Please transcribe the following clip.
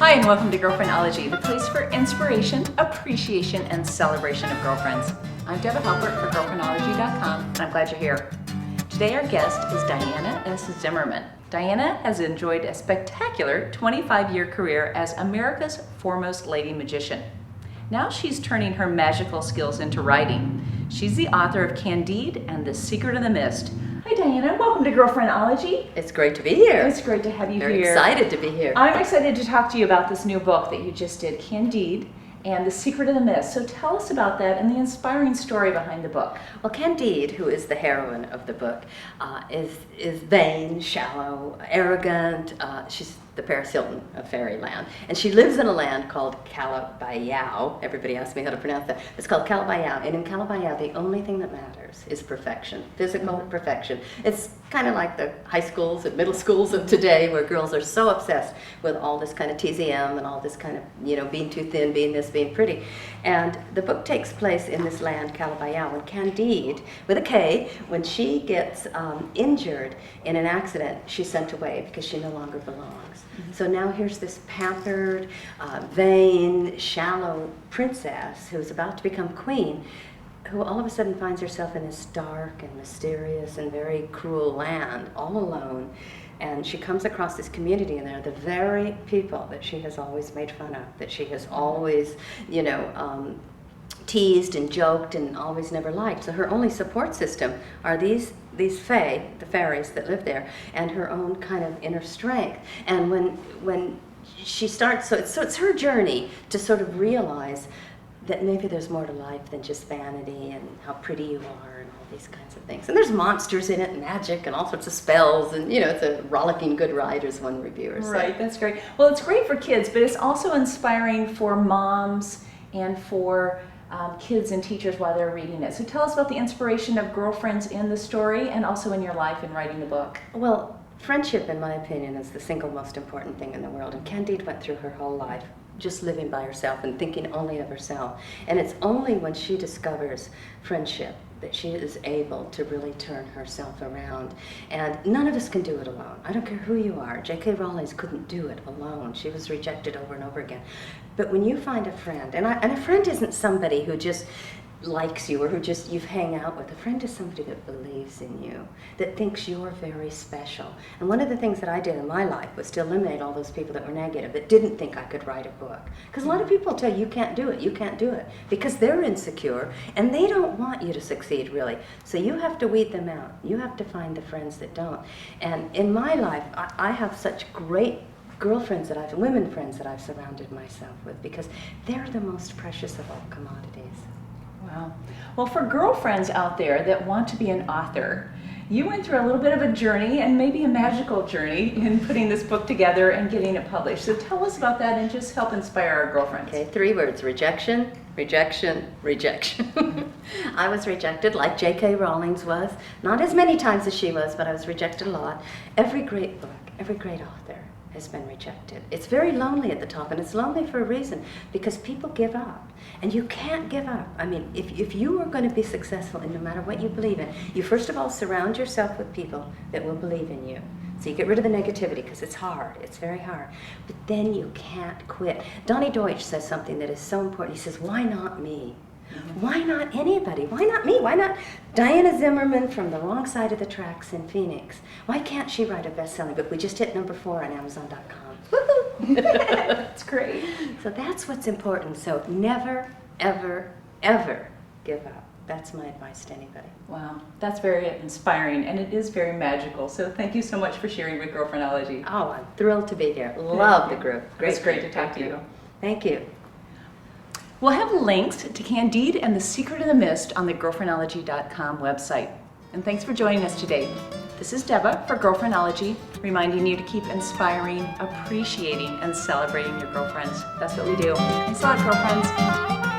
Hi, and welcome to Girlfriendology, the place for inspiration, appreciation, and celebration of girlfriends. I'm Deborah Halpert for Girlfriendology.com, and I'm glad you're here. Today our guest is Diana S. Zimmerman. Diana has enjoyed a spectacular 25-year career as America's foremost lady magician. Now she's turning her magical skills into writing. She's the author of Candide and The Secret of the Mist. Hi Diana, welcome to Girlfriendology. It's great to be here. It's great to have you Very here. excited to be here. I'm excited to talk to you about this new book that you just did, Candide and The Secret of the Mist. So tell us about that and the inspiring story behind the book. Well, Candide, who is the heroine of the book, is vain, shallow, arrogant. She's the Paris Hilton of fairyland. And she lives in a land called Calabayao. Everybody asks me how to pronounce that. It's called Calabayao. And in Calabayao, the only thing that matters is perfection, physical perfection. It's kind of like the high schools and middle schools of today, where girls are so obsessed with all this kind of TZM and all this kind of, being too thin, being this, being pretty. And the book takes place in this land, Calabayao. And Candide, with a K, when she gets injured in an accident, she's sent away because she no longer belongs. So now here's this pampered, vain, shallow princess who's about to become queen, who all of a sudden finds herself in this dark and mysterious and very cruel land, all alone. And she comes across this community, and they're the very people that she has always made fun of, that she has always, teased and joked and always never liked. So her only support system are these fae, the fairies that live there, and her own kind of inner strength. And when she starts, so it's her journey to sort of realize that maybe there's more to life than just vanity and how pretty you are and all these kinds of things. And there's monsters in it, and magic, and all sorts of spells, and it's a rollicking good ride, as one reviewer said. Right, that's great. Well, it's great for kids, but it's also inspiring for moms and for kids and teachers while they're reading it. So tell us about the inspiration of girlfriends in the story and also in your life in writing the book. Well, friendship, in my opinion, is the single most important thing in the world. And Candide went through her whole life just living by herself and thinking only of herself. And it's only when she discovers friendship that she is able to really turn herself around. And none of us can do it alone. I don't care who you are. J.K. Rowling couldn't do it alone. She was rejected over and over again. But when you find a friend, and a friend isn't somebody who just likes you or who just you hang out with. A friend is somebody that believes in you, that thinks you're very special. And one of the things that I did in my life was to eliminate all those people that were negative, that didn't think I could write a book. Because a lot of people tell you can't do it, because they're insecure and they don't want you to succeed, really. So you have to weed them out. You have to find the friends that don't. And in my life, I have such great girlfriends women friends that I've surrounded myself with, because they're the most precious of all commodities. Wow. Well, for girlfriends out there that want to be an author, you went through a little bit of a journey, and maybe a magical journey, in putting this book together and getting it published. So tell us about that and just help inspire our girlfriends. Okay, 3 words: rejection, rejection, rejection. I was rejected like J.K. Rowling was. Not as many times as she was, but I was rejected a lot. Every great book, every great author has been rejected. It's very lonely at the top, and it's lonely for a reason, because people give up. And you can't give up. I mean, if you are going to be successful in no matter what you believe in, you first of all surround yourself with people that will believe in you. So you get rid of the negativity, because it's hard. It's very hard. But then you can't quit. Donny Deutsch says something that is so important. He says, why not me? Why not anybody? Why not me? Why not Diana Zimmerman from the wrong side of the tracks in Phoenix? Why can't she write a best-selling book? We just hit number 4 on Amazon.com. That's great. So that's what's important. So never, ever, ever give up. That's my advice to anybody. Wow, that's very inspiring, and it is very magical. So thank you so much for sharing with Girlfriendology. Oh, I'm thrilled to be here. Love the group. It's great to talk to you. Thank you. We'll have links to Candide and The Secret of the Mist on the Girlfriendology.com website. And thanks for joining us today. This is Deba for Girlfriendology, reminding you to keep inspiring, appreciating, and celebrating your girlfriends. That's what we do. Thanks a lot, girlfriends.